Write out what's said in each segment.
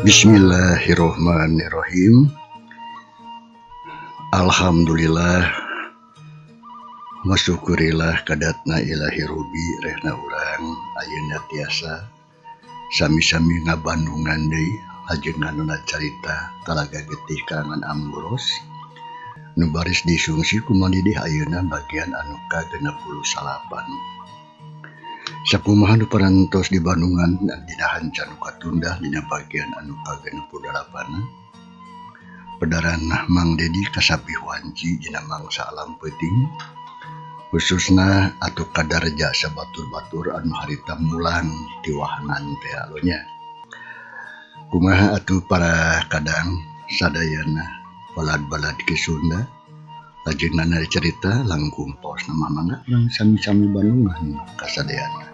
Bismillahirrohmanirrohim. Alhamdulillah wasyukurillah kadatna ilahi rubi rehna urang ayeuna tiasa sami-sami ngabandungan deui ajenganna carita talaga getih kalangan amburos nu baris disungsi kumadidih ayeuna bagian anu ka-68. Sakumaha nu parantos di Bandungan dina hanca nu katunda dina bagian anu ka-68. Pedaran Mang Dedi kasabih wanci dina mangsa alam peuting khususna atuh kadarja sabatur-batur anu harita mulang ti wahangan teh alonya. Kumaha atuh para kadang sadayana balad-balad ke Sunda lajenganna cerita langkung tos na mamangga urang sami-sami Bandungan kasadayana.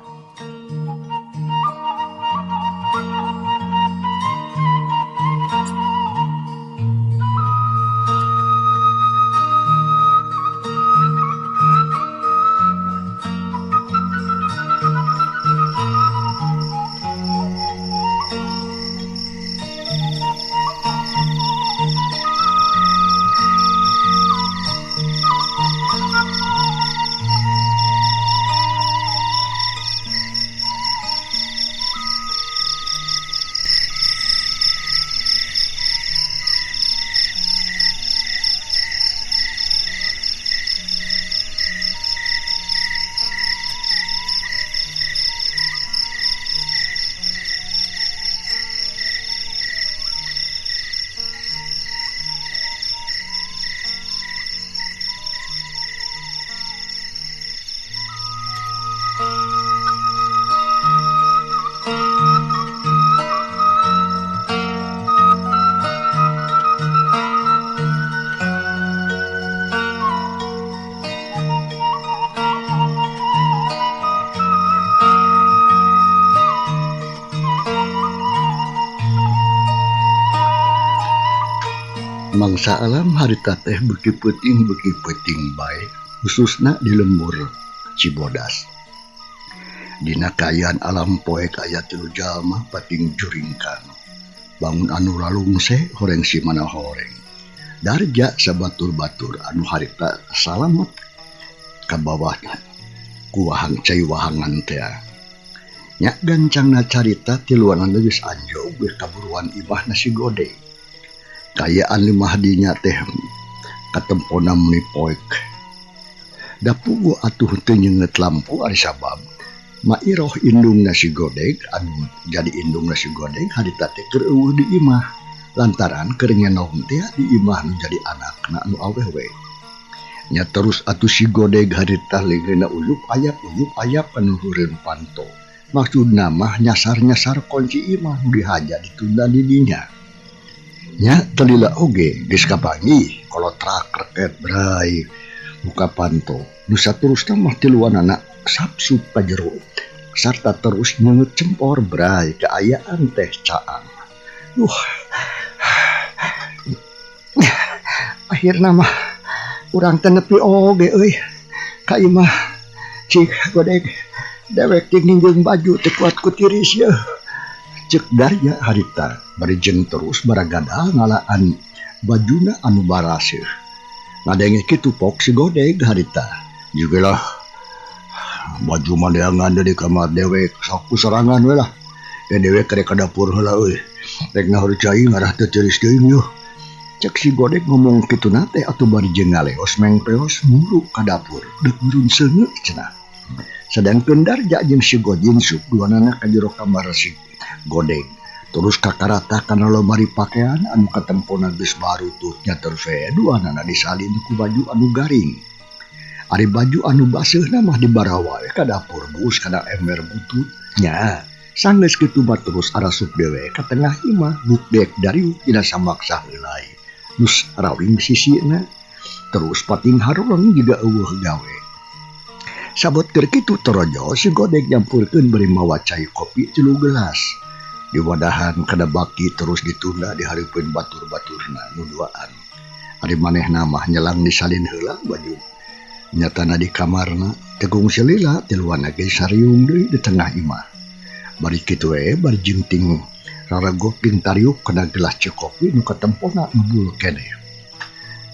Mangsa alam harita teh beuki peuting bae khususna di lembur Cibodas. Dina kaayaan alam poek aya 3 jalma pating juringkan. Bangun anu lalungse horeng si mana horeng. Darja sabatur-batur anu harita salamet ka bawah ku wahang cai wahangan teh. Nya gancangna carita tiluanan geus anjog geus kaburuan imahna si Gode. Kayaan limah dinya teh katempona meni poek. Da puguh atuh teu nyeungeut lampu ari sabab mairoh indungna si Godeg anu jadi indungna si Godeg harita teh keur eueuh di imah lantaran keur ngenom teh di imah nu jadi anakna anu awewe. Nya terus atuh si Godeg harita leungeunna uyup ayap anu heureun panto. Maksudna mah nyasar-nyasar kunci imah nu dihaja ditunda di dinya. Nya telila oge geus kapanggih kolotrak reket bray buka panto nu saterusna mah tiluanana sapsup ka jero sarta terus nyeungeut cempor bray kaayaan teh caang. Akhirna mah urang teh nepi oge euy ka imah cik Godeg dewek ting ninjeun baju teh kuat ku tiris yeuh. Cek Darja harita barijeng terus baragada ngalaan bajuna anu baraseuh. Ngadenge kitu pok si Godeg harita. Jugelah baju mandeangan di kamar dewek sok kusorangan we lah. Dewek kere ka dapur heula euy. Rek ngahur cai ngarah teu teuris teuing yuh. Cek si Godeg ngomong kitu teh atuh barijeng ngaleos mengpeos mulu ka dapur. Deuk murun seungeut cenah. Sedangkeun Darja jeung si Gojin sup duanana ka jero kamar si Godeg terus kakarata kana lomari pakaian anu katempona geus barututnya terus duanana disalin ku baju anu garing. Ari baju anu baseuhna mah dibarawa ka dapur bus kana ember butut. Nya sanggeus kitu mah terus arasup dewe ka tengah imah bukdek dari dina samaksa heulai. Nus rawing sisina terus pating haruleng juga eueuh gawe. Sabot keur kitu torojo si Godeg nyampurkeun beri mawa cai kopi 3 gelas. Di wadahan kada baki terus ditunda di hareupeun batur-baturna nu duaan. Ari manehna mah nyelang disalin heula baju. Nyatana di kamarna tegung selila tiluan ge sariung deui di tengah imah. Bari kitu we bari jingting Raragot ging tariuk kena gelas cek kopi nu katempona ngebul kene.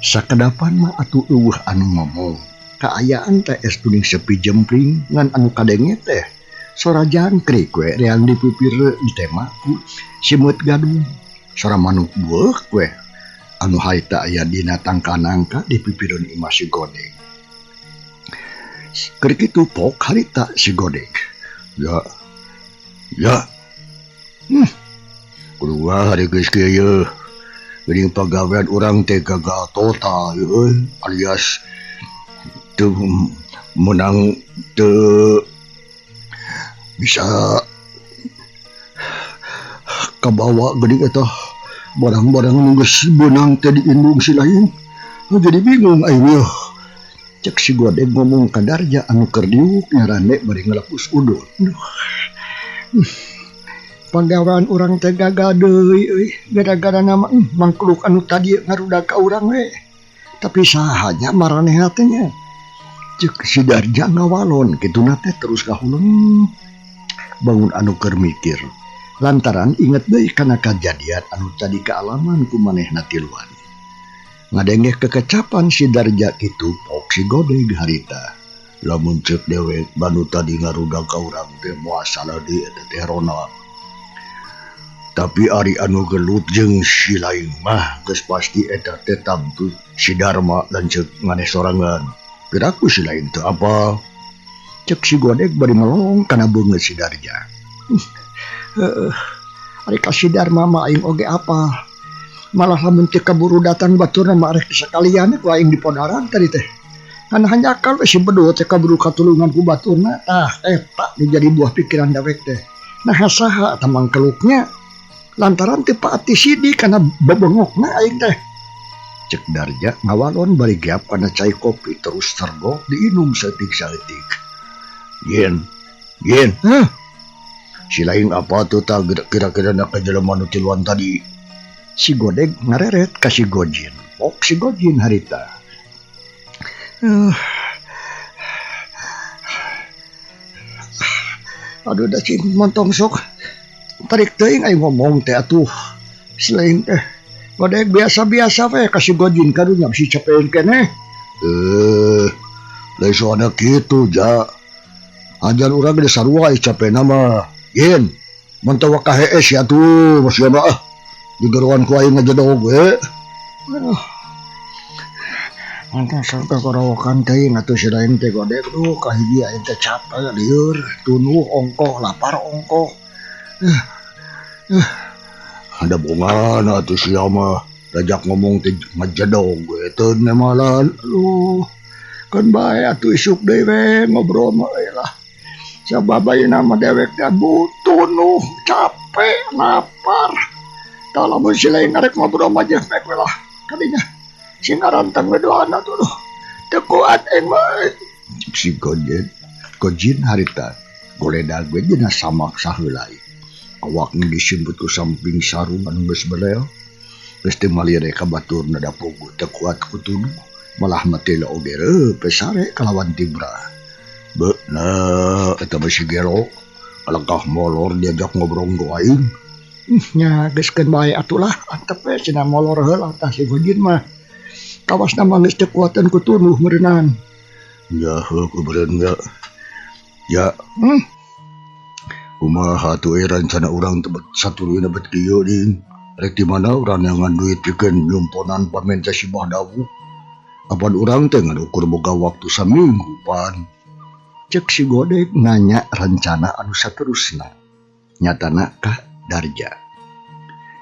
Sakedapan mah atuh eueuh anu ngomong. Kaayaan teh es tuning sepi jempling ngan anu kadenge teh sora jangkrik we reang dipipir di tema ku simut gaduh. Sora manuk bueuh we anu haita aya dina tangka-nangka dipipireun imah si Godeg. Keur kitu pok harita si Godeg. Ya. Keluar hari geus kieu. Geuning pagawean urang teh gagal total alias teu menang teu bisa kabawa geuning eta barang-barang nu geus beunang teh diindung si lain. Jadi bingung aing yeuh. Cek si Godeg ngomong ka Darja anu keur diuk ngarane bari ngelepus udun. Pagawean urang teh gagal deui euy gara-gara nama mangkluk anu tadi ngarudak ka urang we. Tapi sahanya maranehna teh nya. Cek si Darja ngawalon kituna teh terus kahuleng bangun anu keur mikir. Lantaran inget deui kana kajadian anu tadi kaalaman ku manehna tiluan. Ngadengeh kekecapan si Darja kitu pok si Godeg harita. Lamun cek dewek banu tadi ngarudak ka urang teh moal salah deui eta teh rona. Tapi ari anu gelut jeung si lain mah geus pasti eta teh tamtu si Darma dan cek nganeh sorangan. Piraku si lain teu apa? Cek si Godeg bari melong kana beungeut si Darja. Ari ka si Darma mah aing oge apa? Malah lamun teu kaburu datang baturna mah rek sakalian ku aing dipodaran tadi teh. Kan hanya akal we si Bedo teh kaburu katulungan ku baturna. Tah eta nu jadi buah pikiran dawek teh. Nah saha tamang keluknya lantaran teu paati sidi kana bebengokna aing teh. Cek Darja ngawalon bari geap kana cai kopi terus tergok diinum saeutik-saeutik. Yen. Si lain apa tuh tah kira-kira nak jelema nu tiluan tadi? Si Godeg ngareret ka si Gojin. Pok si Gojin harita. Aduh da cing montong sok. Tarik teuing aing ngomong teh atuh. Selain teh Godeg biasa-biasa we ka si Gojin karunya si capeun keneh. Lain soalna kitu ja. Ajan urang geus sarua capena mah. Yen, mantawa ka hees ya tuh masih mah. Di geruan ku aing ngajedog we. Mantap sampai karawakan teuing atuh si lain teh Godeg duh kahiji aing teh capek lieur, tunuh ongkoh, lapar ongkoh. Ada bungan atuh sia mah rajak ngomong teh ngajedog we teu nemalan. Kan bae atuh isuk deui we ngobrol mah lah. Sababayna mah dewek teh butuh nuh capek lapar. Tah lamun si lain ngarek ngobrol mah jeung mek we lah. Kadinya si ngarantang we doana tuh teu kuat aing mah. Si Gojin harita goledag we dina samak saheulai. Awakna disimput ku samping sarung anu geus belel. Geus teu malire ka baturna da pugu teu kuat kutudu. Malah matela oge reupe sare kalawan tibra. Beuna eta bisi gelo. Alangkah molor diajak ngobrol ku aing. Nya geuskeun bae atuh lah antep we cenah molor heula tah si Gojin mah. Kawasna mah geus teu kuatan ku tunuh meureunan. Ya heuh ku beureun ya. Ya. Kumaha atuh rencana urang tebet satuluyna bet kieu din. Rek di mana urang nyangan duit pikeun nyumponan pamen teh si Bahdawu. Apan urang teh ngadukur boga waktu saminggu pan. Cek si Godeg nanya rencana anu saterusna. Nyatana ka Darja.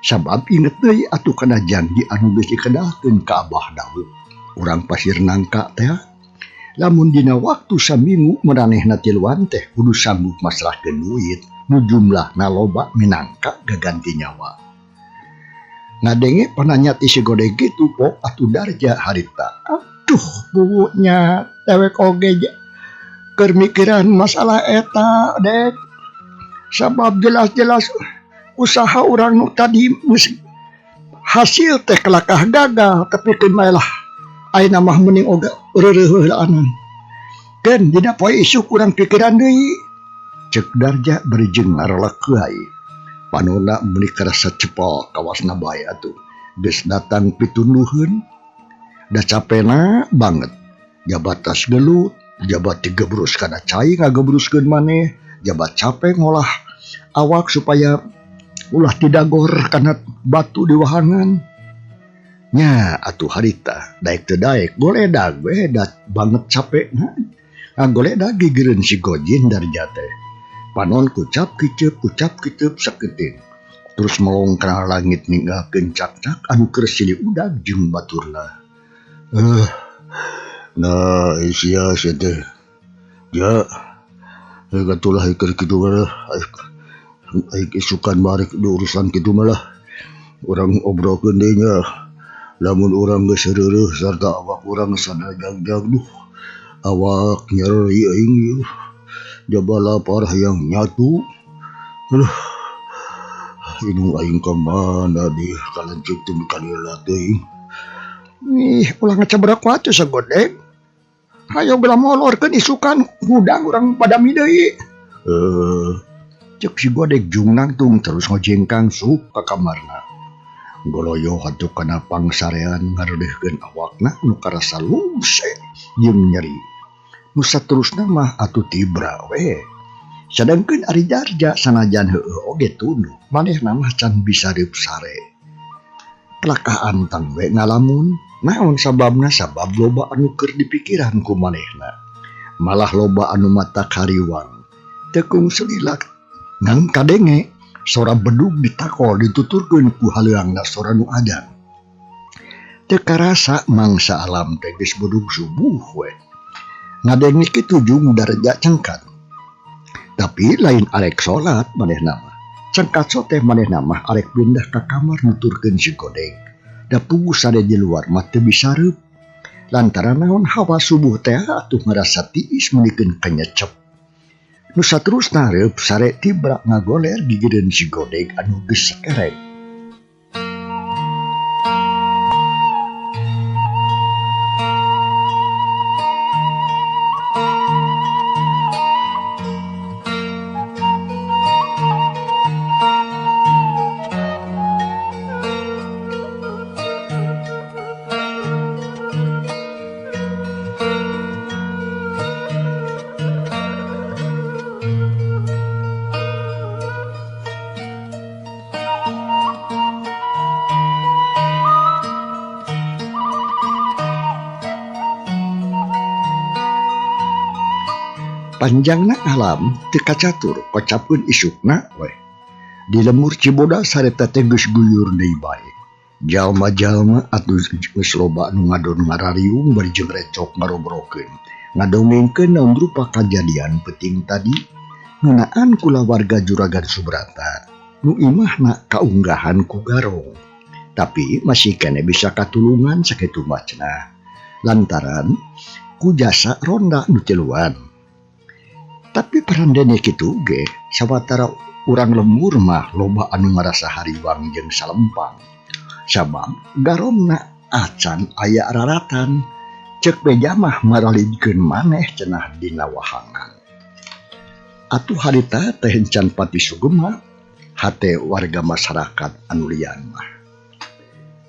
Sabab inget deui atuh kana janji anu geus dikedahkeun ka Abah Dawu. Urang pasir nangka teh lamun dina waktu saminggu maranehna tiluan teh kudu sanggup masrahkeun duit nu jumlahna loba minangka gaganti nyawa. Ngadenge pananya ti si Godeg kitu pok atuh Darja harita. Aduh buunya dewek oge keur mikiran masalah eta dek. Sabab jelas-jelas usaha urang nu tadi hasil teh kelakah gagal tapi keun bae lah ayeuna mah mending oge reureuh heulaanan. Keun dina poe isuk urang pikiran deui. Cek Darja bari jeung ngarelek ai. Panona meuli karasa cepol kawasna bae atuh. Geus datang pitunduheun da capena banget. Jabat tas gelut, jabat digebrus kana cai ngagebruskeun maneh, jabat capek ngolah awak supaya ulah tidak gor kana batu di wahangan. Nya atuh harita daek teu daek goledag we da banget capekna. Goledag gigireun si Gojin Darja teh. Panon kucap kiceup saketing. Terus melong kana langit ninggalkeun cak-cak anu keur silih udag jeung baturna. Nah isia teh. Ya, katulah keur kitu mah. Aing isukan barek di urusan kitu mah lah. Urang obrolkeun deui nya. Lamun urang geus reureuh sarta awak urang sadajag-jag duh. Awak nyeri aing ieu. Jaba lapar hayang nyatu. Aduh. Indung aing ka mana di kalancik teu kalila teuing. Ih, ulah ngacabrak wae sa Godek. Hayo bela molorkeun isukan hudang urang padami deui. Cek si Godek jungnang tung terus ngojengkang sup ka kamarna. Goloyo hatu kana pangsarean ngaredehkeun awakna nu karasa lungse jeung nyeri. Nu saterusna mah atuh tibra we. Sadengkeun ari Darja sanajan heueuh oge tunduh, manehna mah can bisa reup sare. Kelakah antang we ngalamun, naon sababna sabab loba anu keur dipikiran ku manehna. Malah loba anu mata kariwang. Tekung selilak ngan kadenge sora bedug ditakol dituturkeun ku haleuangna sora nu adan. Teu karasa mangsa alam teh geus bedug subuh we. Ngadenge kitu jeung Darja cengkat. Tapi lain arek salat manehna mah. Cengkat soteh manehna mah arek pindah ka kamar nuturkeun si Godek. Da puguh sare di luar mah teu bisa reup. Lantaran naon hawa subuh teh atuh ngarasa tiis mulikeun kanyecep. Nu saterusna reup sare tibra ngagoler gigireun si Godek anu geus sakerek. Panjangna alam teu kacatur kocapkeun isukna we. Di lemur Cibodas sareta teh geus guyur deui bae. Jalma-jalma atuh geus loba anu ngadon ngarariung bari jeung recok ngarobrokeun. Ngadongengkeun naon rupa kajadian penting tadi ngeunaan kula warga Juragan Subrata nu imahna kaunggahan ku garong. Tapi masih kene bisa katulungan sakitu mah cenah. Lantaran ku jasa ronda nu tiluan. Tapi parandene kitu ge sawatara urang lemur mah loba anu ngarasa hariwang jeung salempang. Sabab garomna acan aya raratan cek beja mah maralidkeun maneh cenah dina wahangan. Atuh harita teh encan pati sugema hate warga masyarakat anu lian mah.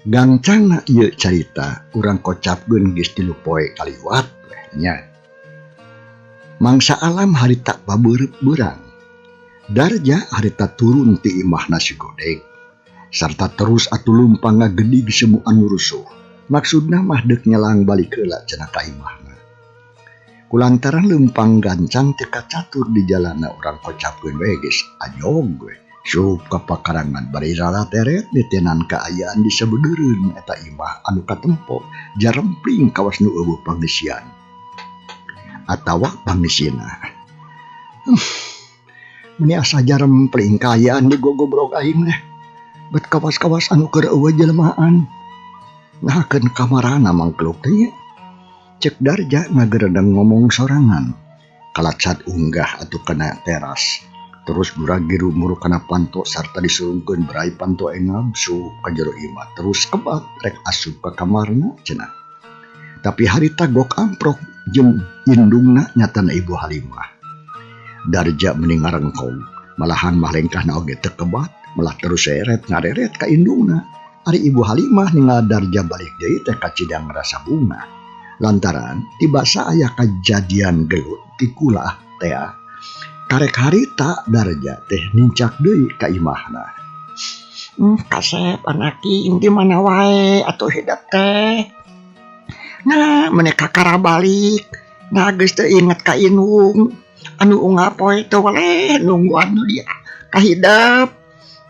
Gangcangna ieu carita urang kocapkeun geus 3 poe kaliwat we nya. Mangsa alam harita pabeureup beurang. Darja harita turun ti imahna si Godek. Sarta terus atuh lumpang ngagedig semu anu rusuh. Maksudna mah deuk nyelang balik heula cenah ka imahna. Kulantaran leumpang gancang teu kacatur di jalanna urang kocapkeun we geus anyog we. Sup ka pakarangan bari ralateret nitenan kaayaan di sabeudeureun eta imah anu katempo jarempling kawas nu eueuh pangesian. Atawa pangisina. Meni asa jarempling kaayaan di gogobrok aing deh. Bet kawas-kawas anu keur eueuh jelmaan. Ngahakeun kamarana mangkluk teh. Cek Darja ngageredeng ngomong sorangan. Kalacat unggah atuh kana teras. Terus guragi rumur kana panto sarta disurungkeun berai panto engab su ka jero imah. Terus kebat rek asup ka kamarna cenah. Tapi harita gok amprok jeung indungna nyatana Ibu Halimah. Darja meni ngarengkong, malahan malengkahna oge teu kebat, Melah terus seret ngareret ka indungna. Ari Ibu Halimah ningali Darja balik deui teh ka Cidang ngarasa bunga. Lantaran tiba aya kejadian gelut ti kulah teh. Karek harita Darja teh nincak deui ka imahna. Kasep anaking di mana wae atuh hidup teh. Nah, meneka kara balik. Nah, geus teu inget ka indung. Anu ungah poe teu waleh nunggu anu dia kahidap.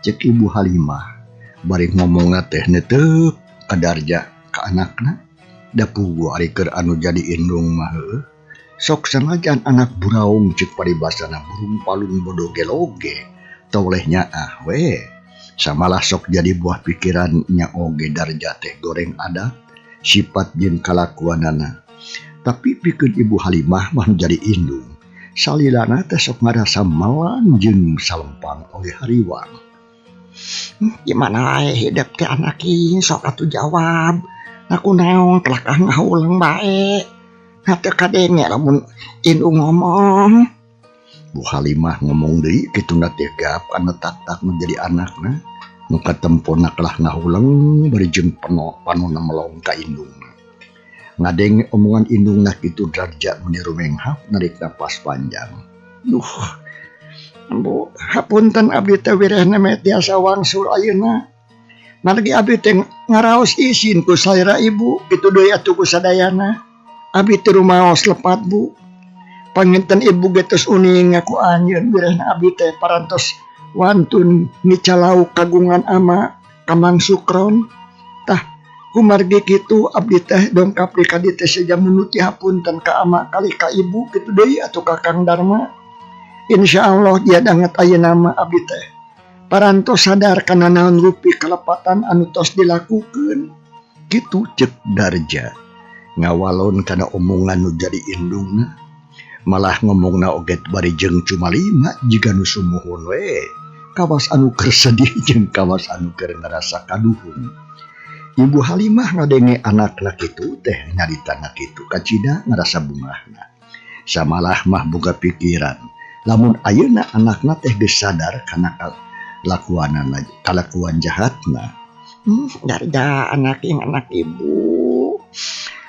Cek Ibu Halimah. Bari ngomongna teh netep ka Darja ka anakna. Da puguh ari keur anu jadi indung mah heueuh. Sok sanajan anak buraung cek paribasana burung palung bodo geloge. Teu oleh nyaah we. Samalah sok jadi buah pikiran nya oge Darja teh goreng adat sifat jeung kalakuanana. Tapi pikeun Ibu Halimah mah jadi indung. Salilana teh sok ngarasa malan jeung salempang oleh hariwang. Gimana wae hidup teh anaking sok atuh jawab. Aku naon telah kah ngaulang bae. Hate kadenge lamun indung ngomong. Bu Halimah ngomong deui kituna teh gap kana tak menjadi anakna. Nu katempona kelah ngaulang bari jeung panonna melong ka indungna. Ngadenge omongan indungna kitu Darja meniru menghap narik napas panjang. Duh. Bu, hapunten abdi teh wirehna me tiasa wangsul ayeuna. Margi abdi teh ngaraos izin ku saira ibu, kitu deui atuh ku sadayana. Abdi teh rumaos lepat Bu. Panginten ibu getos uning ngaku anjeun wirehna abdi teh parantos wantun nicalau kagungan ama Kamang Sukron. Tah kumargi kitu abdi teh dongkap di kadi teh saja menuti hapunten ka ama kali ka ibu kitu deui atuh ka Kang Darma. Insyaallah dia danget ayeuna mah abdi teh parantos sadar kana naon rupi kalepatan anu tos dilakukeun. Kitu cek Darja. Ngawalon kana omongan nu jadi indungna. Malah ngomongna oge bari jeung cuma 5 jiga nu sumuhun we. Kawas anu keur sedih jeung kawas anu keur ngarasa kaduhung. Ibu Halimah ngadenge anakna kitu teh nyaritana kitu ka Cida ngarasa bungahna. Samalah mah boga pikiran. Lamun ayeuna anakna teh geus sadar kana kalakuan jahatna. Darja anak ibu.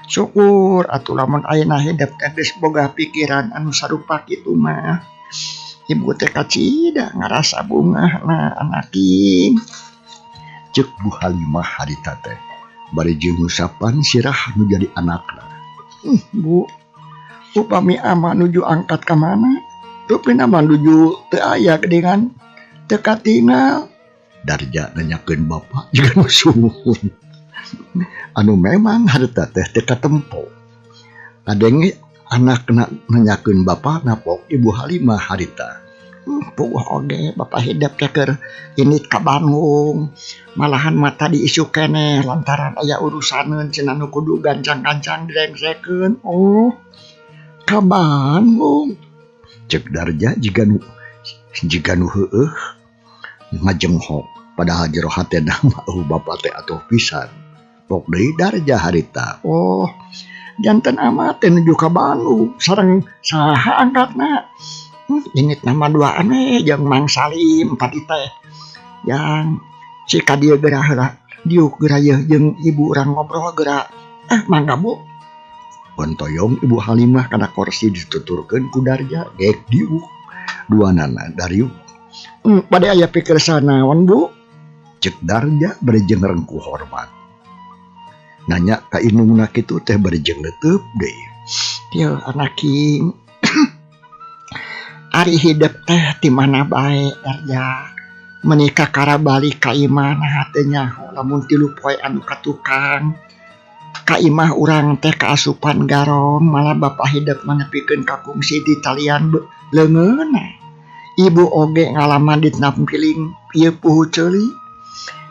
Syukur atuh lamun ayeuna hidup teh geus boga pikiran anu sarupa kitu mah. Ibu teh kacida ngarasa bungahna anaking. Cek Bu Halimah harita teh bari jeung ngusapan sirah nu jadi anakna. Bu, upami ama nuju angkat ka mana? Rupina menuju teu aya gedengan teu katingal. Darja nanyakeun bapa juga nu sumuhun. Anu memang harita teh teu katempo. Kadenge anakna nanyakeun bapa napok Ibu Halimah harita. Puguh oge bapa hidup teh keur init ka Bandung. Malahan mata diisu keneh lantaran aya urusaneun cenah nu kudu gancang-gancang direngsekeun. Oh, ka Bandung. Cek Darja jika nu heueuh ngajenghok padahal jero hatena mah bapa teh atuh pisan. Pok deui Darja harita. Oh, janten amat teh nuju ka Bandung sareng saha angkatna. Init nama duaan we jeung Mang Salim tadi teh. Yang si ka dieu geura heula diuk geura yeuh jeung ibu urang ngobrol geura. Mangga Bu. Pontoyong Ibu Halimah kana kursi dituturkeun ku Darja gek diuk duanana dariuk. Bade aya pikir sanaon Bu? Cek Darja bari jeung rengkuh hormat. Nanya ka indungna kitu teh bari jeung leuteub deui. Teu anaking. Ari hidup teh ti mana bae Darja. Menikah kara balik ka imah nah teh nyaho lamun 3 poe anu ka tukang. Ka imah urang teh kaasupan garong malah bapa hidup manepikeun ka kungsi di talian leungeunna. Ibu oge ngalaman ditampiling ieu puhu ceuli.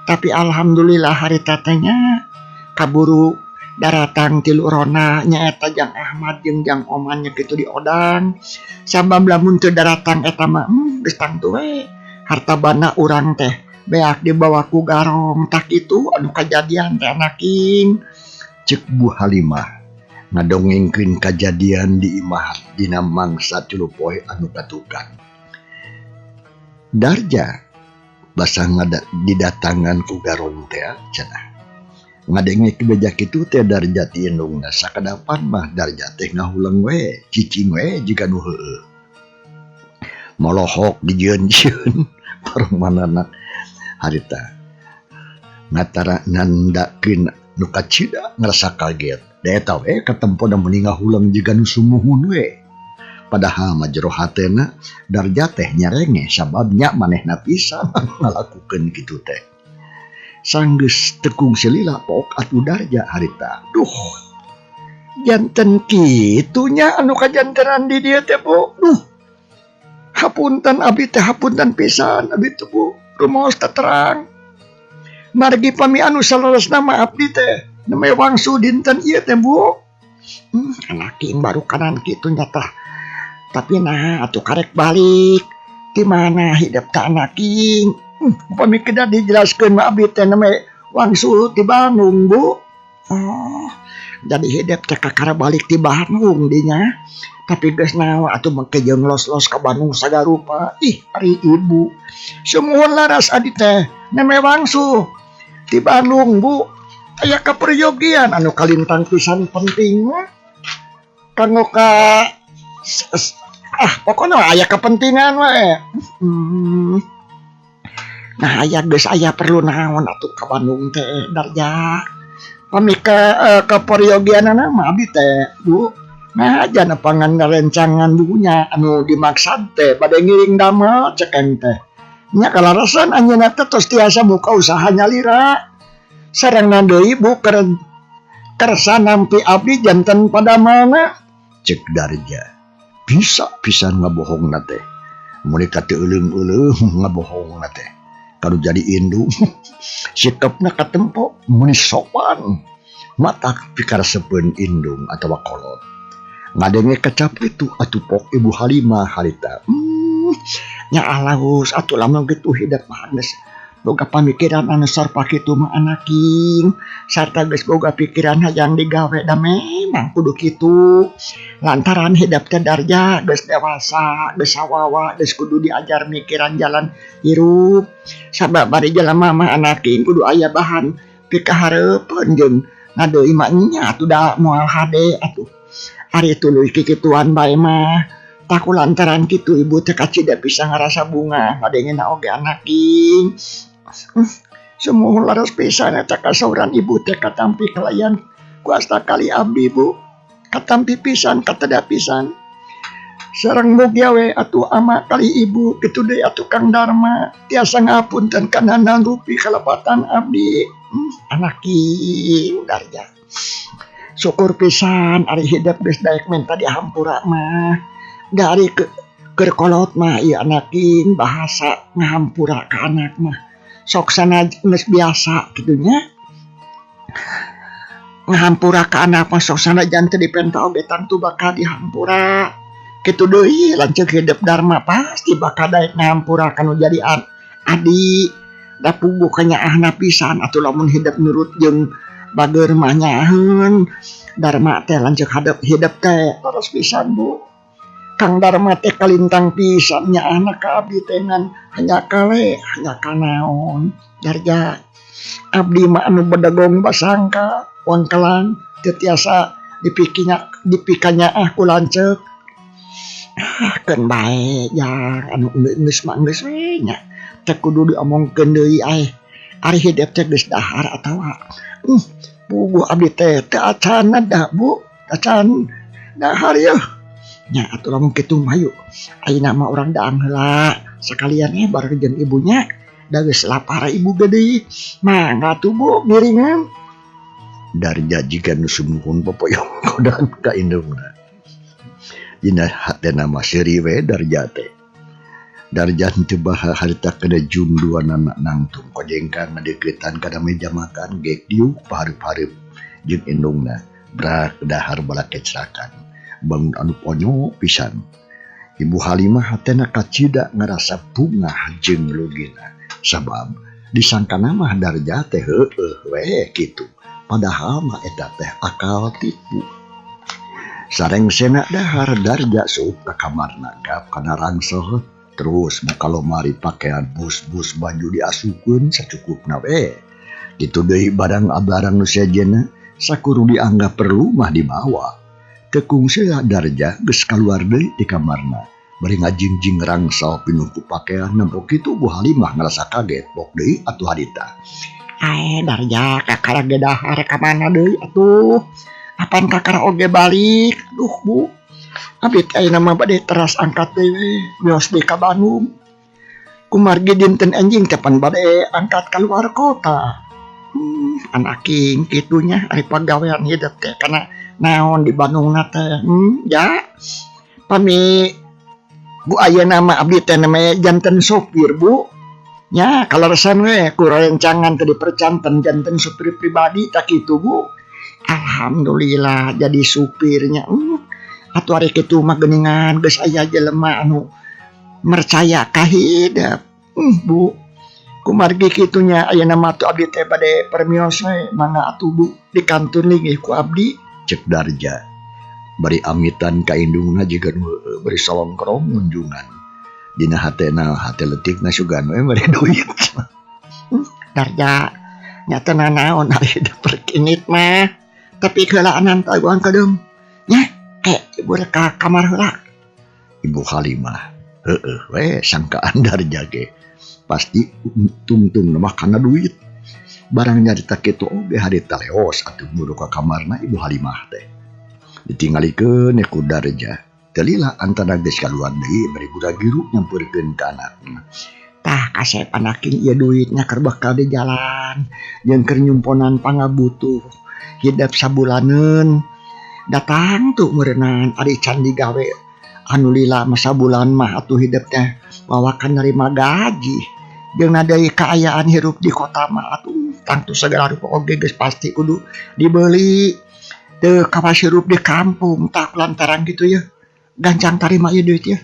Tapi alhamdulillah harita teh nya kaburu daratang tilu rona nyaeta Jang Ahmad jeung Jang Oman nya kitu di Odang. Sabab lamun teu daratang eta mah geus tangtu we harta bana urang teh beak dibawa ku garong tak itu anu kajadian teh anaking. Cek Bu Halimah ngadongengkeun kajadian di imah dina mangsa 3 poe anu katukang. Darja basa didatangan ku garon teh cenah ngadenge kebejak itu teh Darja ti indungna sakadapan mah Darja teh ngahulang we cicing we jika nu heueuh molohok dijieun-jieun parumanana harita ngatara nandakeun nu kacida ngerasa kaget da eta we katempo da meuni ngahulang jiga nu sumuhun we padahal mah jero hatena Darja teh nyarenge sababnya manehna pisan ngalakukeun kitu teh sanggeus tekung selila pok atuh Darja harita duh janten kitunya anu kajantenan di dieu teh Bu duh hapunten abdi teh hapunten pisan abdi teh Bu rumaos teh terang margi pami anu salaresna mah abdi teh neme wangsu dinten ieu teh Bu anaking baru kanan kitu nyata tapi nah atuh karek balik di mana hidup ta anaking upami kedah dijelaskeun mah abdi teh neme wangsul ti Bandung Bu jadi hidup teh kakara balik ti Bandung dinya tapi geus naon atuh mengke jeung los-los ka Bandung sagarupa ih ari ibu sumuhun laras adi teh neme wangsul ti Bandung Bu aya kaperyogian anu kalintang pisan penting kanggo ka pokoknya aya kepentingan we nah aya geus aya perlu naon atuh ka Bandung teh Darja pami ka peryogianana mah abdi teh Bu nah jana pangan rencangan bukunya anu dimaksad teh bade ngiring damel cekeng teh nya kalarasan anjeunna teh tos tiasa buka usaha nyalira sarengna deui Bu kersa nampi abdi janten padamelna cek Darja bisa pisan ngabohongna teh mun kate euleung-euleung ngabohongna teh kalau jadi indung sikapna katempo mun sopan mata pikaresepeun indung atawa kolot ngadenge kecap itu atuh pok Ibu Halimah harita nya alaus atuh lamun kitu hidup mah geus boga pamikiran anu sarpa kitu mah anaking sarta geus boga pikiran hayang digawe da memang kudu kitu lantaran hidup teh Darja geus dewasa geus sawawa geus kudu diajar mikiran jalan hirup sabab bari jelema mah anaking kudu aya bahan pikahareupeun jeung ngadeui mah nya atuh da moal hade atuh ari tuluy kikituan bae mah taku lantaran kitu ibu teh kacida bisa ngarasa bunga ngadengena oge anaking sumuhun laras pisan eta kasauran ibu teh katampi kalayan kuasta kali abdi Bu katampi pisan kateda pisan sareng mugia we atuh ama kali ibu kitu deui atuh Kang Darma tiasa ngapunten kana nangrupi kalebatan abdi anaking Darja syukur pisan ari hidup geus daek menta dihampura mah dari keur kolot mah ieu anaking bahasa ngahampura ka anak mah sok sana geus biasa kitu nya ngahampura ka anak mah sok sanajan teu dipenta oge tantu bakal dihampura kitu deui lanceuk hidup Darma pasti bakal daek ngahampura kanu jadi adi da puguh ka nyaahna pisan atuh lamun hidup nurut jeung bageur mah nyaheun Darma teh lanceuk hidup teh terus pisan Bu Kang Darma teh kalintang pisan nyaahna ka abdi teh ngan hanya kale hanya kanaon Darja abdi mah anu bedegong basangka wangkelan teu tiasa dipikanya ku lanceuk keun bae yang anu geus mah geus we nya teh kudu diomongkeun deui ari hidup teh geus dahar atawa puguh abdi teh teu acan da Bu acan dahar yeuh nya atuh lamun kitu mah yuk ayeuna mah urang daang heula sakalian bareng jeung ibunya da geus lapar ibu gede mangga tuh Bu ngiringan Darja jiga nu sumuhun popoyong kodan ka indungna dina hatena mah seuri we Darja teh Darja teu baha harita kada junduan anak nangtung kodengkan ngadeuketan kana meja makan geuk diuk pahareup-hareup jeung indungna brak dahar bala kecrakan bangun anu ponyo pisan Ibu Halimah hatena kacida ngarasa bungah jeung lugina sabab disangkana mah Darja teh heueuh we kitu padahal mah eta teh akal tipu sareng sena dahar Darja sup ka kamarna gap kana rangsoh Terus muka lomari pakaian bus-bus baju diasupkeun sacukupna we. Kitu deui barang-barang nu sejenna sakuru dianggap perlu mah dibawa. Tekung Darja geus kaluar deui ti kamarna. Bari ngajingjing rangsal pinuku pakaian nempok kitu Bu Halimah ngerasa kaget pok deui atuh harita. Darja kakara gedahar ka mana deui atuh? Apan kakara oge balik? Aduh Bu. Abdi ayeuna mah bade teras angkat deui wios di ka Bandung. Kumargi dinten anjing kapan bade angkat keluar kota. Anak king kitunya ari pagawean hidup teh kana naon di Bandung teh. Ya. Pami Bu ayeuna mah abdi teh namanya janten sopir Bu. Ya kaleresan we ku rencangan teh dipercanten janten supir pribadi tak kitu Bu. Alhamdulillah jadi supirnya. Atuh ari kitu mah geuningan geus aya jelema anu mercaya ka hidup. Bu kumargi kitunya ayeuna mah atuh abdi teh bade permios we mangga atuh Bu dikantun linggih ku abdi cek Darja. Bari amitan ka indungna jiga bari salongkrong kunjungan. Dina hatena hate letikna sugan we bari duit. Darja nya teu naon ari hidup perkinit mah. Tapi keulaan taguan kadem. Nya ibu reka kamar heula. Ibu Halimah. Heeh we sangkaan Darja ge. Pasti tungtung mah kana duit. Barang nyarita kitu oge harita leos atuh buru ka kamarna Ibu Halimah teh. Ditinggalikeun ku Darja. Teu lila antara geus kaluar deui bari budak giru nyampeurkeun ka anakna. Tah kasep anaking ieu duitnya keur bakal di jalan. Jeung keur nyumponan pangabutuh. Hidup sabulaneun. Datang tuh merenang ari can digawe anu lila masa bulan mah atuh hidup teh bawakan nerima gaji jeung deui kaayaan hirup di kota mah atuh tangtu segala rupa oge geus pasti kudu dibeli teu kawas hirup di kampung tak lantaran gitu ya gancang tarima ieu duit ya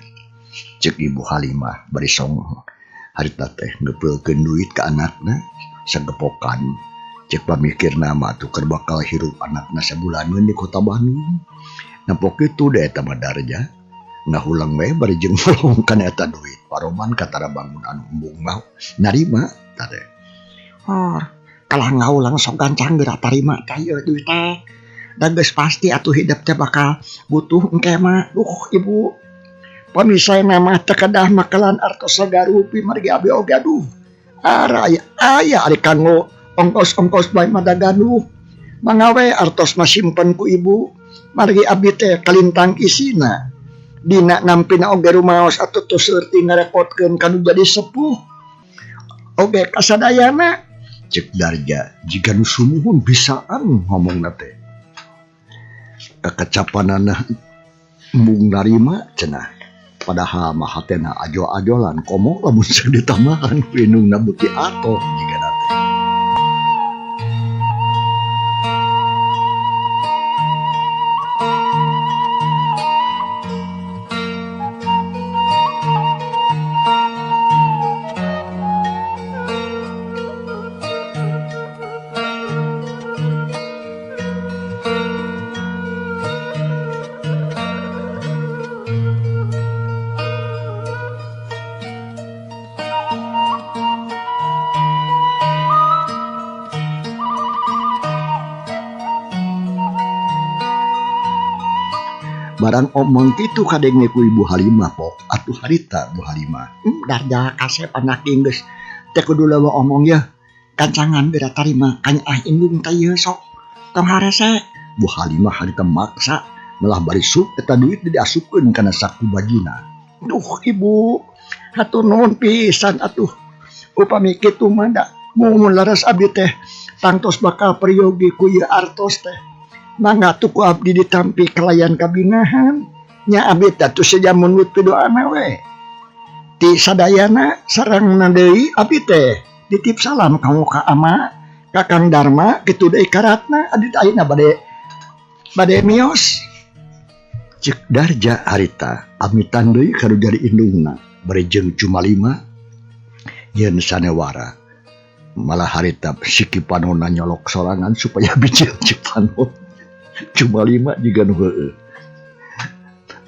cek Ibu Halimah bari song harita teh ngeupeulkeun duit ka anakna sagepokan. Cek pamikirna mah atuh keur bakal hirup anakna sabulaneun di kota Bandung. Nampok kitu da eta mah Darja. Ngahulang we bari jeung mulung kana eta duit. Paroman katara bangun anu embung mah narima tade. Kalah ngaulang sok gancang geura tarima teh ieu duit teh. Da geus pasti atuh hidup teh bakal butuh engke mah. Ibu. Pamisaena mah teu kedah makalan artos sagarupi margi abi oge aduh. Aya ari kanggo ongkos-ongkos bae madaganuh mangawe artos masimpen ku ibu margi abdi teh kalintang isina dina nampina oge rumaos atuh teu seurti ngarepotkeun kanu jadi sepuh oge kasadayana cek Darja jiga nu sumuhun bisaan ngomongna teh kakecapanana embung narima cenah padahal mah hatena ajo-ajolan komo lamun seu ditamahan ku indungna beuki ato jiga teh. Barang omong kitu kadenge ku Ibu Halimah pok atuh harita Bu Halimah. Darja kasep anak geus teh kudu lewa omong ya. Kancangan beda tarima kan indung teh ieu sok. Tong harese Bu Halimah harita maksa melah bari sup eta duit diasupkeun kana saku bajina. Duh Ibu, hatur nuhun pisan atuh. Upami kitu mah da mun laras abdi teh tangtos bakal priyogi ku ieu artos teh. Mangga tuh ku abdi ditampi kelayan kabinahan nya abdi teh sejamun wit pidoana we ti sadayana sareng deui abdi teh ditip salam ka muka ama Kakang Darma kitu deui karatna abdi ayeuna bade mios cek Darja harita amitan deui kanu jadi indungna bari jeung Cumalima yen sanewara malah harita siki panonna nyolok sorangan supaya bijil cek panon Cumalima juga nu heueuh.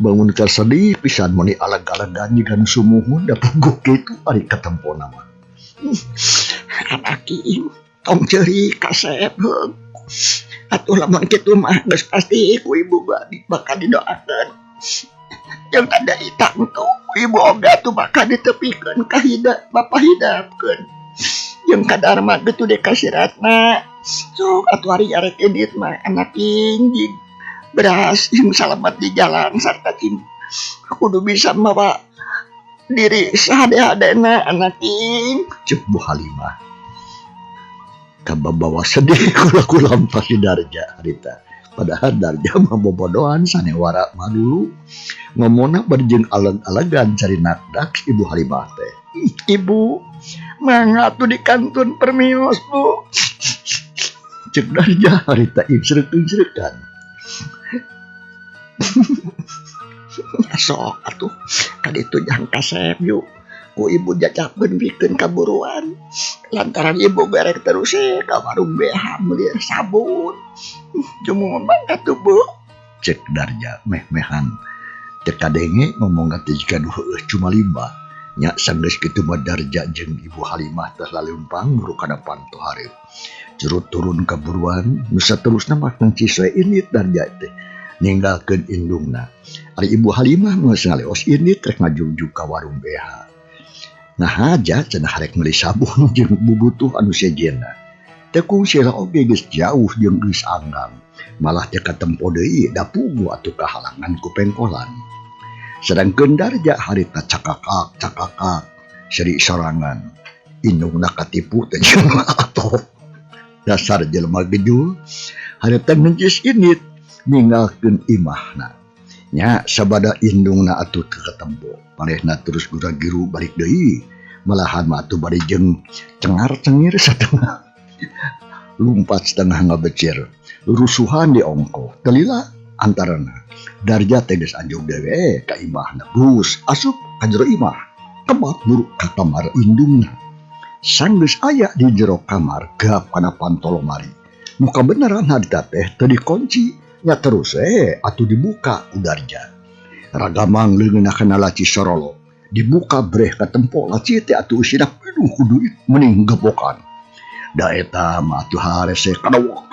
bangun sedih pisan meni alag-alagan jigan sumuhun da puguk kitu ari katempo nama. Anak ieu tong ceuri kasep heug. Atuh lamun kitu mah geus pasti ku ibu bakal didoakeun. Yang ada itang tuh ibu oga tuh bakal ditepikeun ka bapak hidapkeun. Yang kadar mah gitu deh kasiratna. Sok atuh ari arek edit mah anak injing beras yang selamat di jalan sarta kudu bisa mawa diri sahade-hadena anak ing cek Bu Halimah kababawa sedih kula pasti Darja harita padahal Darja mah bobodohan sanewara mah dulu ngomongna berjeng aleg-alegan cari nakdak Ibu Halimah teh. Ibu mangga tuh di kantun permios Bu cek Darja harita insrek-insrekan. Sok atuh kaditu jang kasep yuk ku ibu jajakeun pikeun kaburuan lantaran ibu berek terus ka warung BH meuli sabun jumungun banget tuh Bu cek Darja meh-mehan teu kadenge ngomong teh jika heueuh cuma limbah nya sanggeus kitu mah Darja jeung Ibu Halimah teh laleumpang buru kana panto hareup curut turun kaburuan nu saterusna mah ciswe ini Darja teh ninggalkeun indungna. Ari Ibu Halimah geus ngaleos ini trek ngajungjuk ka warung BH. Ngahaja cenah harek meuli sabun jeung bubutuh anu sejenna. Teu kungsi oge geus jauh jeung geus anggang. Malah teu katempo deui da pugu atuh kahalangan ku pengkolan. Sedangkeun Darja harita cakakak seri sorangan. Indungna katipu teh atuh. Dasar jelema gejul harita ngeus ini ninggalkeun imahna nya sabada indungna atuh teu katempo manehna terus gura-giru balik deui malahan mah atuh bari jeung cengar-cengir satengah lumpat setengah ngabecir rusuhan di ongko telila antarana Darja teh geus anjog dewe ka imahna bus asup ka jero imah kebak buru ka kamar indungna sanggeus aya di jero kamar gap kana pantolomari muka beneran harita teh teu dikunci nya terus atuh dibuka ku Darja. Ragamang leungeunna kana laci sorolo. Dibuka breh katempo laci teh atuh usina penuh ku duit mending gepokan. Da eta mah atuh harese kadawak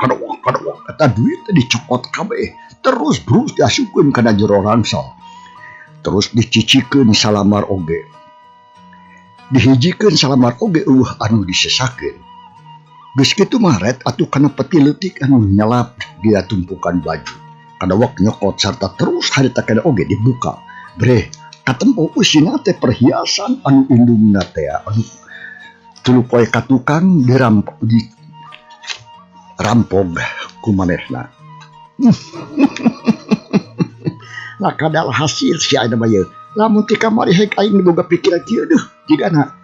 eta duit teh dicokot kabeh terus brus diasupkeun kana jero rangsel. Terus dicicikeun salamar oge. Dihijikeun salamar oge anu disesakeun. Geus kitu mah ret atuh kana peti leutik anu nyelap dia tumpukan baju. Kadawak nyokot sarta terus harita kana oge dibuka. Breh, katempo usina teh perhiasan anu indungna teh anu tuluy poe ka tukang dirampok ku manehna. Lah kadal hasil si aya mah ye. Lamun ti kamari hek aing boga pikiran kieu deuh jigana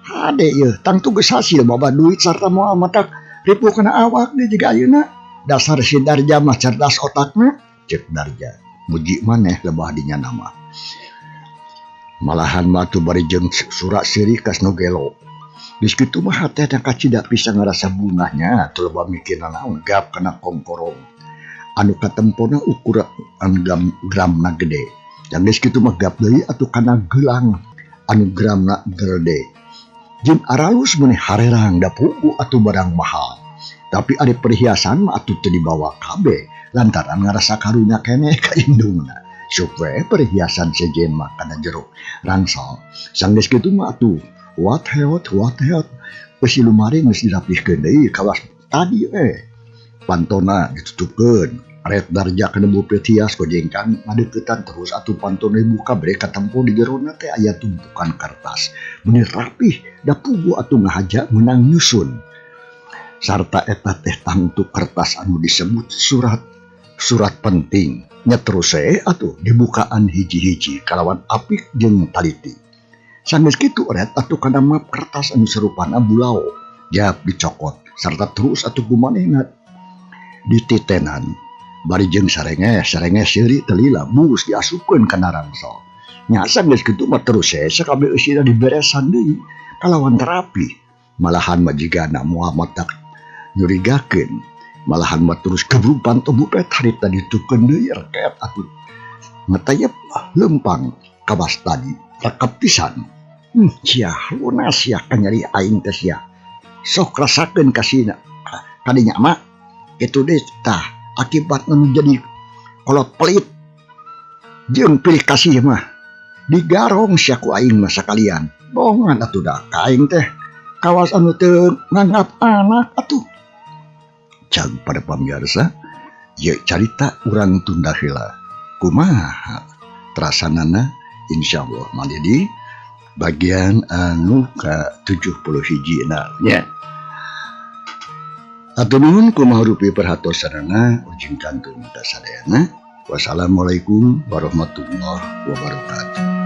hade ye tangtu geus hasil bawa duit sarta moal matak ripu kana awak deui jiga ayeuna dasar si Darja mah cerdas otakna cek Darja muji maneh lebah dinya nama malahan mah tu bari jeung surat sirih kas nu gelo geus kitu mah hate da kacida bisa ngarasa bungahnya teu loba mikirna naon gap kana kongkorong anu katempona ukuran gramna gede dan geus kitu mah gap deui atuh kana gelang anu gramna gede jeung aralus meneh harerang da pugu atuh barang mahal. Tapi ada perhiasan mah atuh teu dibawa kabeh lantaran ngarasa karunya keneh ka indungna. Supaya perhiasan sejen mah kana jero rangsal. Sanggeus kitu mah atuh what heot geus lumari geus dirapihkeun deui kawas tadi pantona ditutupkeun. Ret Darja kana bupet hias kojengkan ngadeuketan terus atuh pantona dibuka brek katempo di jerona teh aya tumpukan kertas. Bener rapih da pugu atuh ngahaja menang nyusun. Sarta eta teh tangtu kertas anu disebut surat penting. Nya terus atuh dibukaan hiji-hiji kalawan apik jeung taliti. Sanggeus kitu ret atuh kana map kertas anu sarupana bulao. Jap dicokot sarta terus atuh kumanehna dititenan. Bari jeung sarenge seuri telila bus diasupkeun kana rangsel. Nya sanggeus kitu mah terus sakabeh eusina diberesan deui kalawan rapi. Malahan mah jigana moal matak nyurigakeun. Malahan mah terus keburupan teu bupet harita ditupkeun deui reket atuh ngetayep lempang kawas tadi rekep pisan. Cia lunas ya kanyari aing teh sia. Sok rasakeun kasina kadinya mah itu deh tah akibat jadi kolot pelit jeung pilih kasih mah digarong sia ku aing mah sakalian. Bongan atuh da ka aing teh kawas anu teu nganggap anak atuh. Cang pada pamirsa, ye carita urang tunda heula. Kumaha trasanana insyaallah mangga di bagian anu ka 71 nya. Atur nuhun kumaha rupi perhatosanana ujing kantung sadayana. Wassalamualaikum warahmatullahi wabarakatuh.